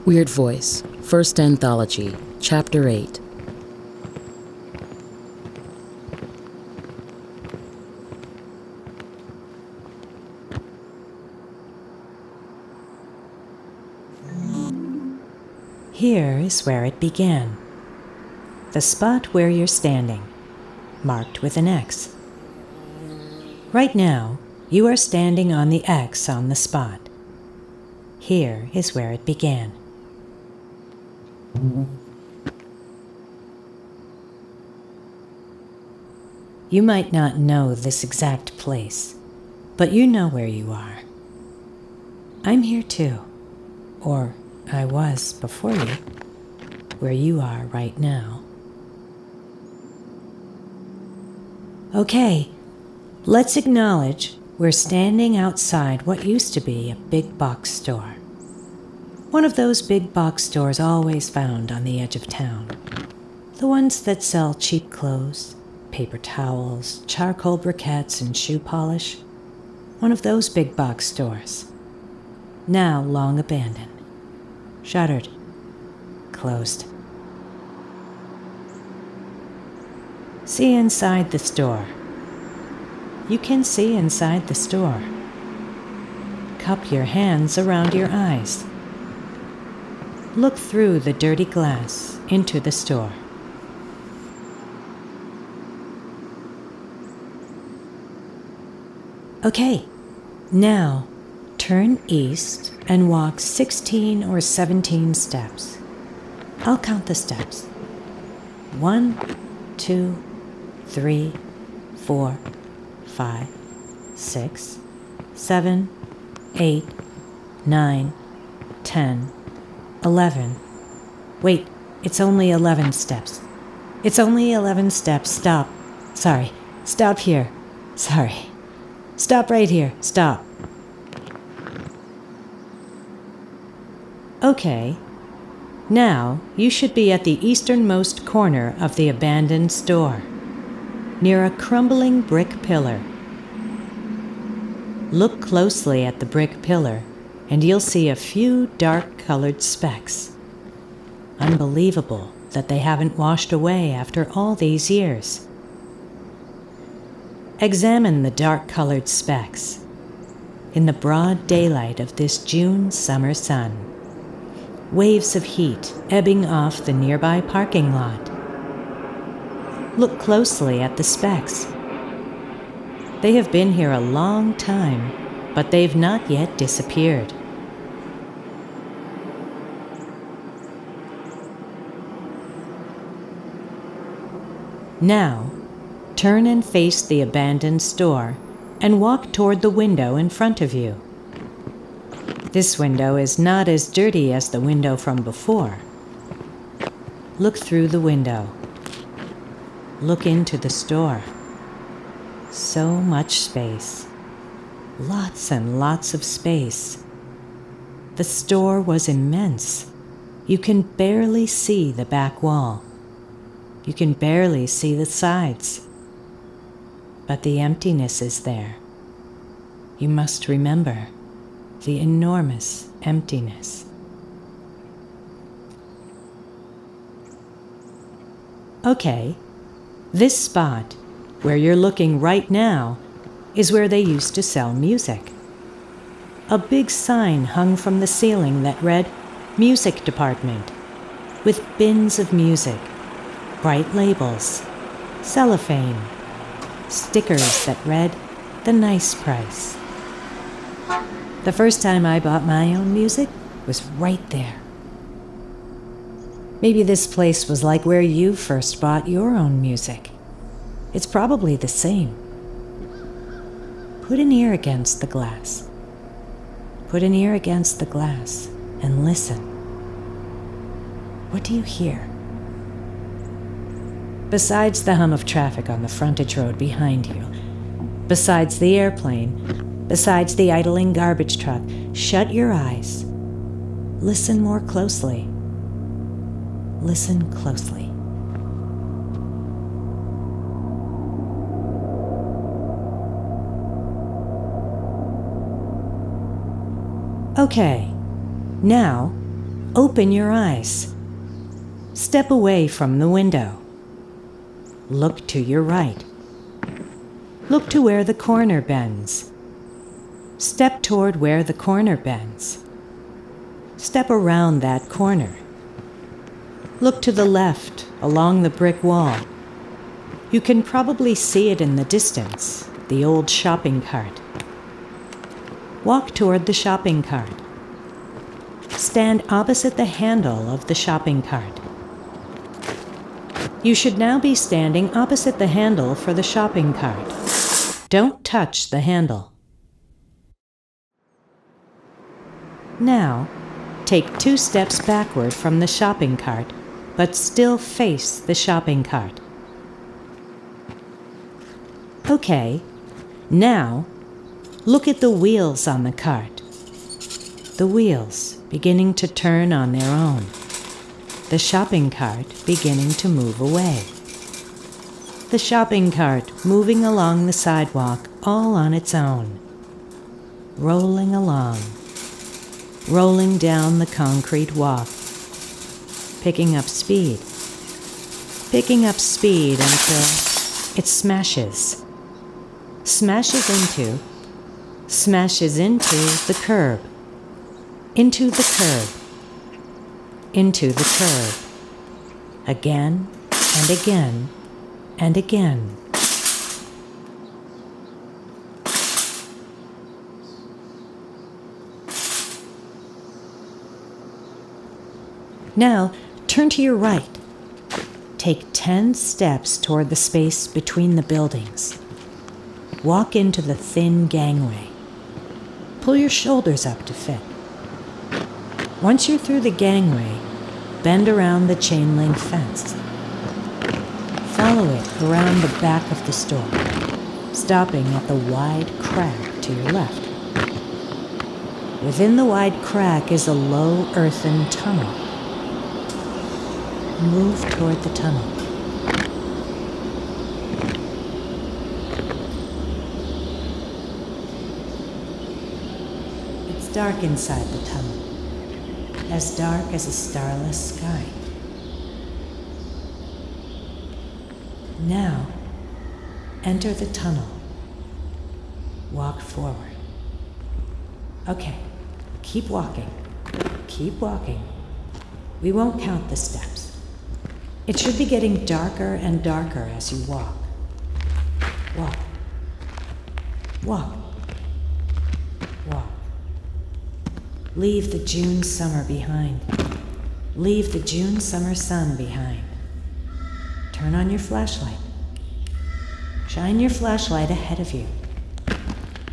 Weirdvoice, First Anthology, Chapter 8. Here is where it began. The spot where you're standing, marked with an X. Right now, you are standing on the X on the spot. Here is where it began. You might not know this exact place, but you know where you are. I'm here too, or I was before you, where you are right now. Okay, let's acknowledge we're standing outside what used to be a big box store. One of those big box stores always found on the edge of town. The ones that sell cheap clothes, paper towels, charcoal briquettes, and shoe polish. One of those big box stores. Now long abandoned. Shuttered. Closed. See inside the store. You can see inside the store. Cup your hands around your eyes. Look through the dirty glass into the store. Okay, now turn east and walk 16 or 17 steps. I'll count the steps. 1, 2, 3, 4, 5, 6, 7, 8, 9, 10, 11. Wait, it's only 11 steps. It's only 11 steps. Stop. Sorry. Stop here. Sorry. Stop right here. Stop. Okay. Now you should be at the easternmost corner of the abandoned store, near a crumbling brick pillar. Look closely at the brick pillar, and you'll see a few dark-colored specks. Unbelievable that they haven't washed away after all these years. Examine the dark-colored specks in the broad daylight of this June summer sun. Waves of heat ebbing off the nearby parking lot. Look closely at the specks. They have been here a long time, but they've not yet disappeared. Now, turn and face the abandoned store and walk toward the window in front of you. This window is not as dirty as the window from before. Look through the window. Look into the store. So much space. Lots and lots of space. The store was immense. You can barely see the back wall. You can barely see the sides. But the emptiness is there. You must remember the enormous emptiness. Okay, this spot, where you're looking right now, is where they used to sell music. A big sign hung from the ceiling that read, Music Department, with bins of music, bright labels, cellophane, stickers that read, The Nice Price. The first time I bought my own music was right there. Maybe this place was like where you first bought your own music. It's probably the same. Put an ear against the glass. Put an ear against the glass and listen. What do you hear? Besides the hum of traffic on the frontage road behind you, besides the airplane, besides the idling garbage truck, shut your eyes. Listen more closely. Listen closely. Okay, now open your eyes. Step away from the window. Look to your right. Look to where the corner bends. Step toward where the corner bends. Step around that corner. Look to the left, along the brick wall. You can probably see it in the distance, the old shopping cart. Walk toward the shopping cart. Stand opposite the handle of the shopping cart. You should now be standing opposite the handle for the shopping cart. Don't touch the handle. Now, take 2 steps backward from the shopping cart, but still face the shopping cart. Okay, now look at the wheels on the cart. The wheels beginning to turn on their own. The shopping cart beginning to move away. The shopping cart moving along the sidewalk all on its own. Rolling along. Rolling down the concrete walk. Picking up speed. Picking up speed until it smashes. Smashes into the curb. Into the curb. Into the curb. Again and again and again. Now, turn to your right. Take 10 steps toward the space between the buildings. Walk into the thin gangway. Pull your shoulders up to fit. Once you're through the gangway, bend around the chain link fence. Follow it around the back of the store, stopping at the wide crack to your left. Within the wide crack is a low earthen tunnel. Move toward the tunnel. It's dark inside the tunnel, as dark as a starless sky. Now, enter the tunnel. Walk forward. Okay, keep walking. Keep walking. We won't count the steps. It should be getting darker and darker as you walk. Walk. Walk. Walk. Leave the June summer behind. Leave the June summer sun behind. Turn on your flashlight. Shine your flashlight ahead of you.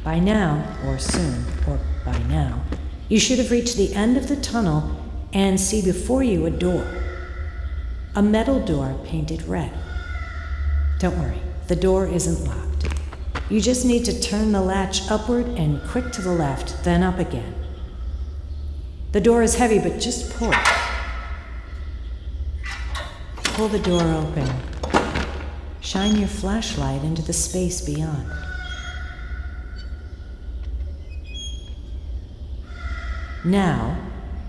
By now, or soon, or by now, you should have reached the end of the tunnel and see before you a door. A metal door painted red. Don't worry, the door isn't locked. You just need to turn the latch upward and quick to the left, then up again. The door is heavy, but just pull it. Pull the door open. Shine your flashlight into the space beyond. Now,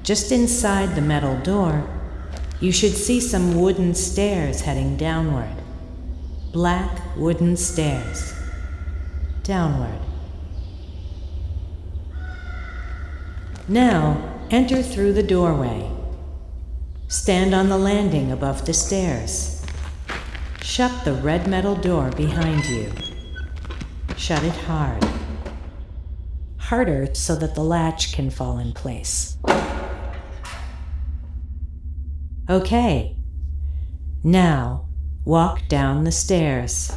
just inside the metal door, you should see some wooden stairs heading downward. Black wooden stairs. Downward. Now, enter through the doorway. Stand on the landing above the stairs. Shut the red metal door behind you. Shut it hard. Harder so that the latch can fall in place. Okay. Now, walk down the stairs.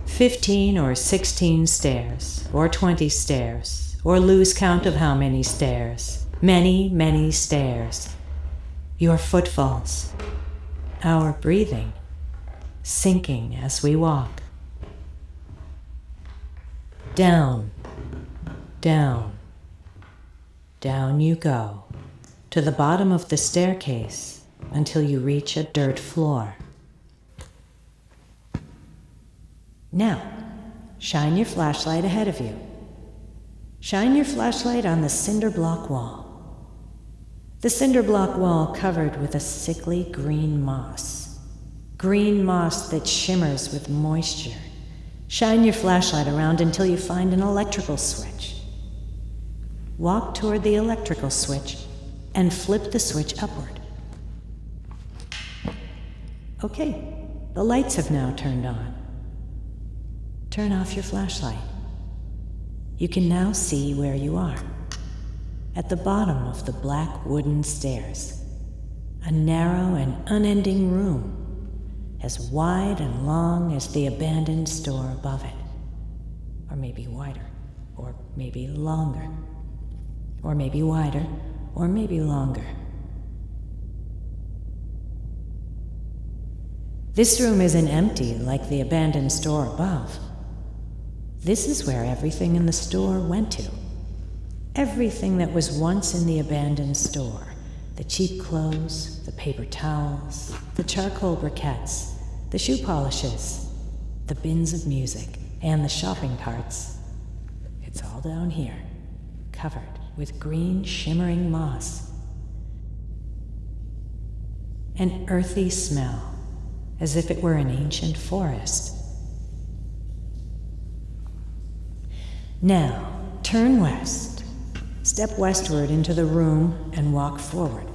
15 or 16 stairs, or 20 stairs, or lose count of how many stairs. Many, many stairs. Your footfalls. Our breathing. Sinking as we walk. Down. Down. Down you go. To the bottom of the staircase. Until you reach a dirt floor. Now, shine your flashlight ahead of you. Shine your flashlight on the cinder block wall. The cinder block wall covered with a sickly green moss. Green moss that shimmers with moisture. Shine your flashlight around until you find an electrical switch. Walk toward the electrical switch and flip the switch upward. Okay, the lights have now turned on. Turn off your flashlight. You can now see where you are. At the bottom of the black wooden stairs, a narrow and unending room, as wide and long as the abandoned store above it. Or maybe wider, or maybe longer. Or maybe wider, or maybe longer. This room isn't empty like the abandoned store above. This is where everything in the store went to. Everything that was once in the abandoned store. The cheap clothes, the paper towels, the charcoal briquettes, the shoe polishes, the bins of music, and the shopping carts. It's all down here, covered with green shimmering moss. An earthy smell, as if it were an ancient forest. Now, turn west. Step westward into the room and walk forward.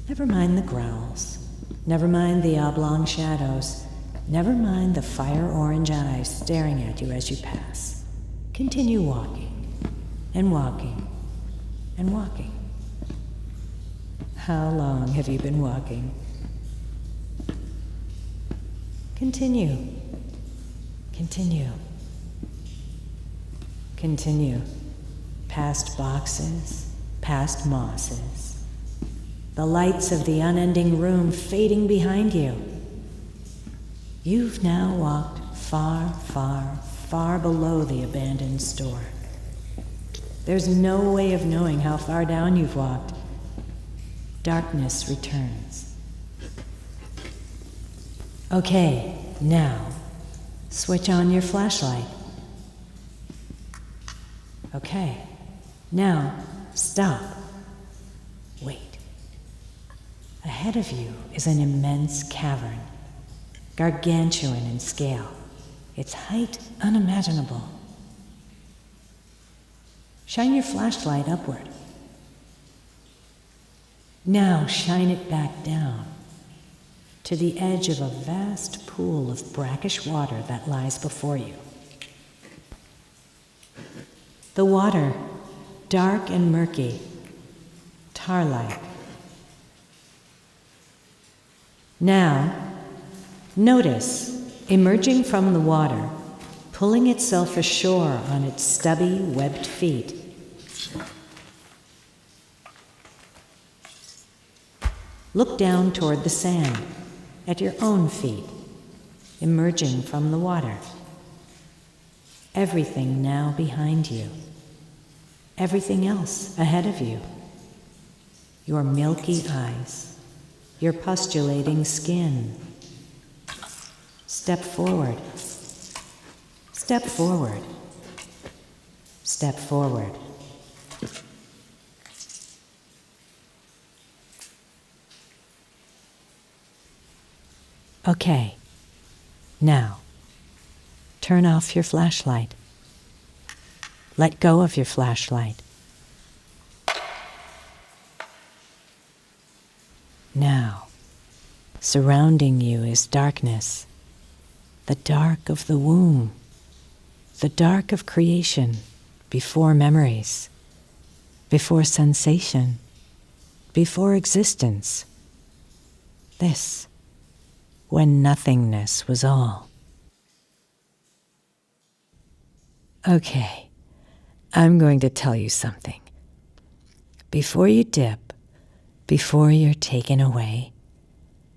Never mind the growls. Never mind the oblong shadows. Never mind the fire-orange eyes staring at you as you pass. Continue walking, and walking, and walking. How long have you been walking? Continue. Continue. Continue. Past boxes, past mosses. The lights of the unending room fading behind you. You've now walked far, far, far below the abandoned store. There's no way of knowing how far down you've walked. Darkness returns. Okay, now, switch on your flashlight. Okay, now, stop. Wait. Ahead of you is an immense cavern, gargantuan in scale, its height unimaginable. Shine your flashlight upward. Now shine it back down to the edge of a vast pool of brackish water that lies before you. The water, dark and murky, tar-like. Now, notice, emerging from the water, pulling itself ashore on its stubby, webbed feet. Look down toward the sand, at your own feet, emerging from the water. Everything now behind you. Everything else ahead of you. Your milky eyes, your pustulating skin. Step forward. Step forward. Step forward. Okay, now, turn off your flashlight. Let go of your flashlight. Now, surrounding you is darkness, the dark of the womb, the dark of creation, before memories, before sensation, before existence. This, when nothingness was all. Okay, I'm going to tell you something. Before you dip, before you're taken away,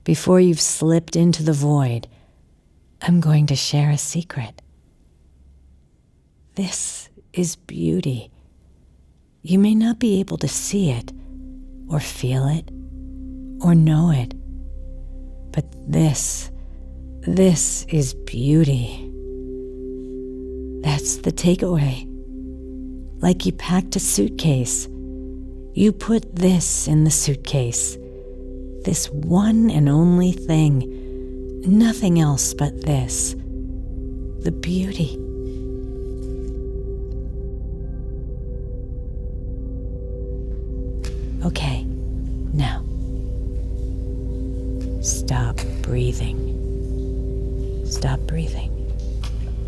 before you've slipped into the void, I'm going to share a secret. This is beauty. You may not be able to see it, or feel it, or know it, but this is beauty. That's the takeaway. Like you packed a suitcase. You put this in the suitcase. This one and only thing. Nothing else but this. The beauty. Okay, now. Stop breathing. Stop breathing.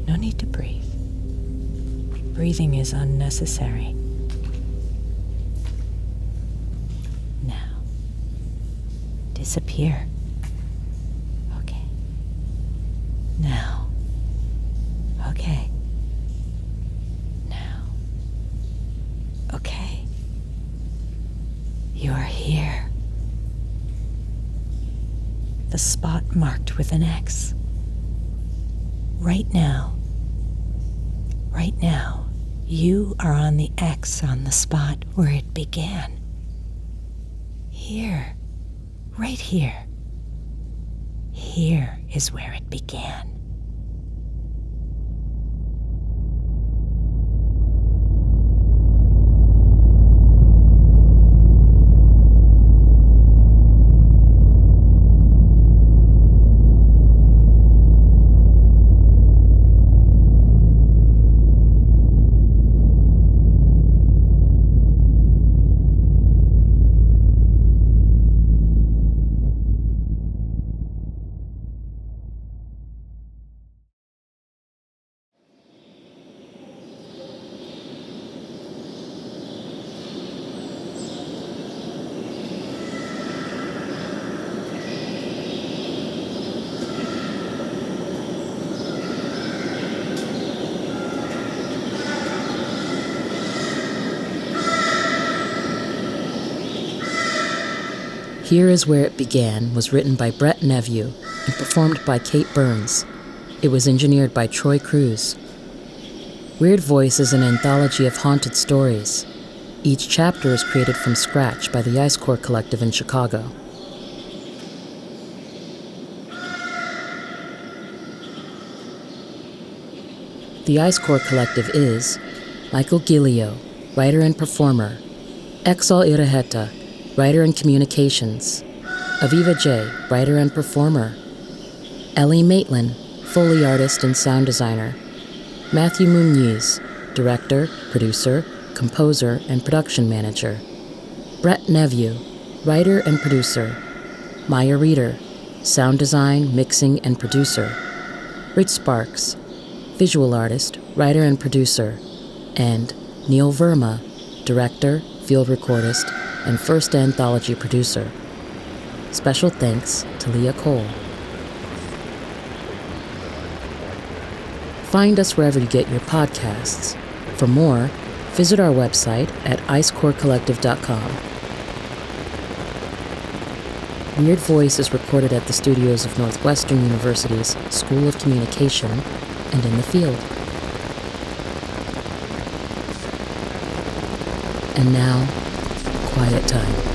No need to breathe. Breathing is unnecessary. Now, disappear. Okay. Now. Okay. Now. Okay. You are here. The spot marked with an X. Right now, you are on the X on the spot where it began. Here, right here. Here is where it began. Here Is Where It Began was written by Neveu and performed by Kate Burns. It was engineered by Cruz. Weirdvoice is an anthology of haunted stories. Each chapter is created from scratch by the Ice Core Collective in Chicago. The Ice Core Collective is Michael Gilio, writer and performer; Exal Iraheta, writer and communications; Aviva J., writer and performer; Ellie Matelan, Foley artist and sound designer; Matthew Muñiz, director, producer, composer, and production manager; Neveu, writer and producer; Maya Reeder, sound design, mixing, and producer; Rich Sparks, visual artist, writer and producer; and Neil Verma, director, field recordist, and first anthology producer. Special thanks to Leah Cole. Find us wherever you get your podcasts. For more, visit our website at icecorecollective.com. Weirdvoice is recorded at the studios of Northwestern University's School of Communication and in the field. And now, quiet time.